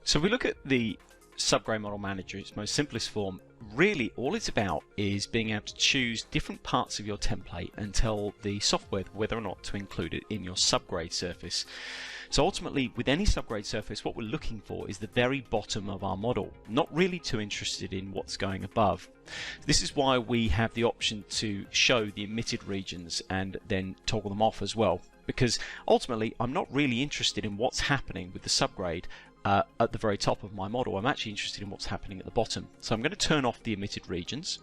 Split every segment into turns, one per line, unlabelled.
So if we look at the Subgrade Model Manager in its most simplest form, really all it's about is being able to choose different parts of your template and tell the software whether or not to include it in your subgrade surface. So ultimately, with any subgrade surface, what we're looking for is the very bottom of our model, not really too interested in what's going above. This is why we have the option to show the emitted regions and then toggle them off as well, because ultimately I'm not really interested in what's happening with the subgrade at the very top of my model. I'm actually interested in what's happening at the bottom. So I'm going to turn off the emitted regions.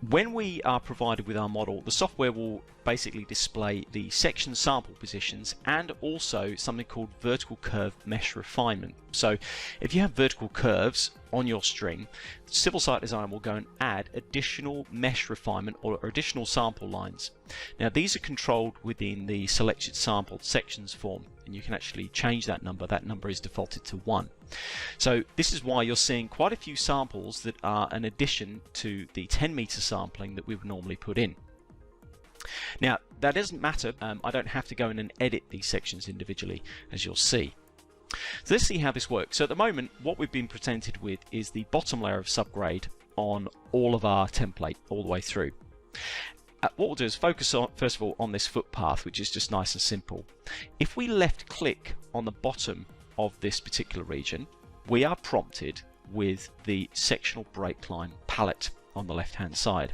When we are provided with our model, the software will basically display the section sample positions and also something called vertical curve mesh refinement. So if you have vertical curves on your string, Civil Site Design will go and add additional mesh refinement or additional sample lines. Now these are controlled within the selected sampled sections form, and you can actually change that number. That number is defaulted to 1. So this is why you're seeing quite a few samples that are an addition to the 10-meter sampling that we would normally put in. Now that doesn't matter. I don't have to go in and edit these sections individually, as you'll see. So let's see how this works. So at the moment, what we've been presented with is the bottom layer of subgrade on all of our template all the way through. What we'll do is focus on, first of all, on this footpath, which is just nice and simple. If we left click on the bottom of this particular region, we are prompted with the sectional break line palette on the left hand side.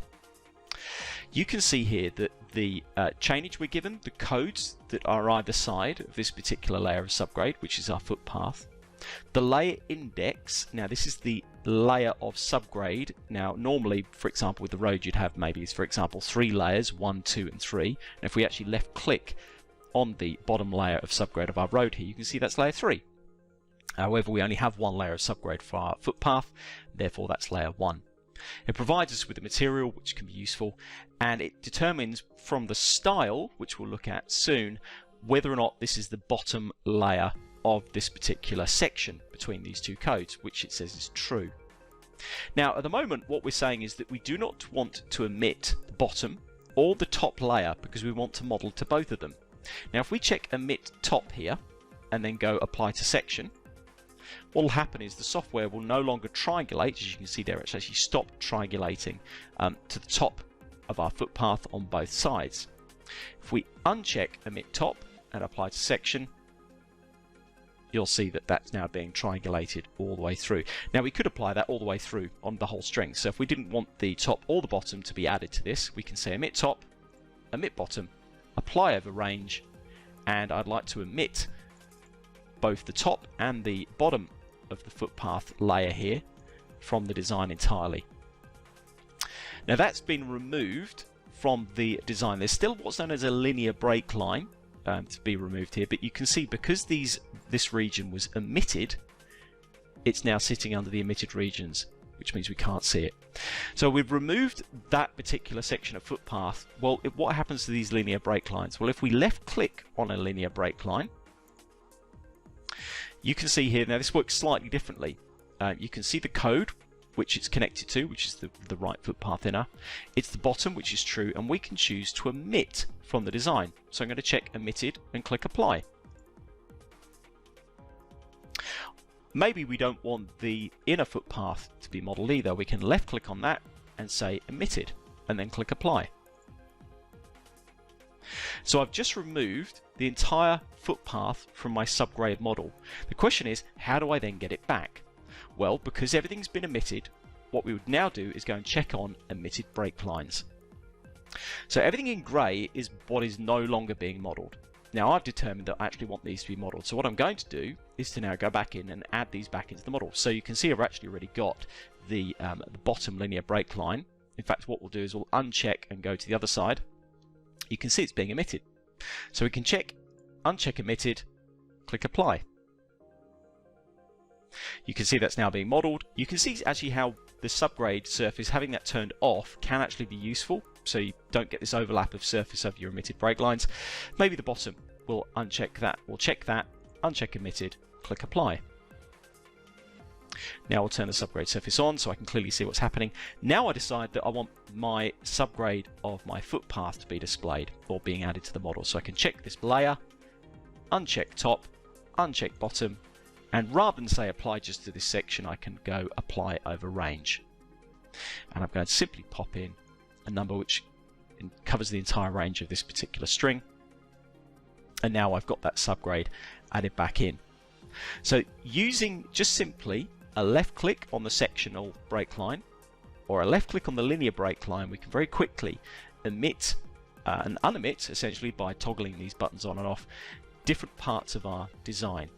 You can see here that the chainage we're given, the codes that are either side of this particular layer of subgrade, which is our footpath, the layer index. Now this is the layer of subgrade. Now normally, for example, with the road you'd have maybe, for example, 3 layers, 1, 2 and 3. And if we actually left click on the bottom layer of subgrade of our road here, you can see that's layer 3. However, we only have 1 layer of subgrade for our footpath, therefore that's layer 1. It provides us with a material which can be useful, and it determines from the style, which we'll look at soon, whether or not this is the bottom layer of this particular section between these two codes, which it says is true. Now at the moment what we're saying is that we do not want to emit the bottom or the top layer because we want to model to both of them. Now if we check emit top here and then go apply to section, what will happen is the software will no longer triangulate. As you can see there, it's actually stopped triangulating to the top of our footpath on both sides. If we uncheck emit top and apply to section, you'll see that that's now being triangulated all the way through. Now we could apply that all the way through on the whole string. So if we didn't want the top or the bottom to be added to this, we can say emit top, emit bottom, apply over range, and I'd like to emit both the top and the bottom of the footpath layer here from the design entirely. Now that's been removed from the design. There's still what's known as a linear break line to be removed here, but you can see because this region was omitted, it's now sitting under the emitted regions, which means we can't see it. So we've removed that particular section of footpath. Well, what happens to these linear break lines? Well, if we left click on a linear break line, you can see here, now this works slightly differently. You can see the code which it's connected to, which is the right footpath inner. It's the bottom, which is true, and we can choose to omit from the design. So I'm going to check omitted and click apply. Maybe we don't want the inner footpath to be modelled either. We can left click on that and say omitted and then click apply. So I've just removed the entire footpath from my subgrade model. The question is, how do I then get it back? Well, because everything's been omitted, what we would now do is go and check on omitted break lines. So everything in grey is what is no longer being modelled. Now I've determined that I actually want these to be modelled. So what I'm going to do is to now go back in and add these back into the model. So you can see I've actually already got the bottom linear break line. In fact, what we'll do is we'll uncheck and go to the other side. You can see it's being omitted. So we can check, uncheck omitted, click apply. You can see that's now being modelled. You can see actually how the subgrade surface, having that turned off, can actually be useful. So you don't get this overlap of surface of your emitted break lines. Maybe the bottom, we'll uncheck that. We'll check that, uncheck omitted, click apply. Now I'll turn the subgrade surface on so I can clearly see what's happening. Now I decide that I want my subgrade of my footpath to be displayed or being added to the model. So I can check this layer, uncheck top, uncheck bottom, and rather than say apply just to this section, I can go apply over range. And I'm going to simply pop in a number which covers the entire range of this particular string. And now I've got that subgrade added back in. So using just simply a left click on the sectional break line or a left click on the linear break line, we can very quickly emit and unemit, essentially by toggling these buttons on and off, different parts of our design.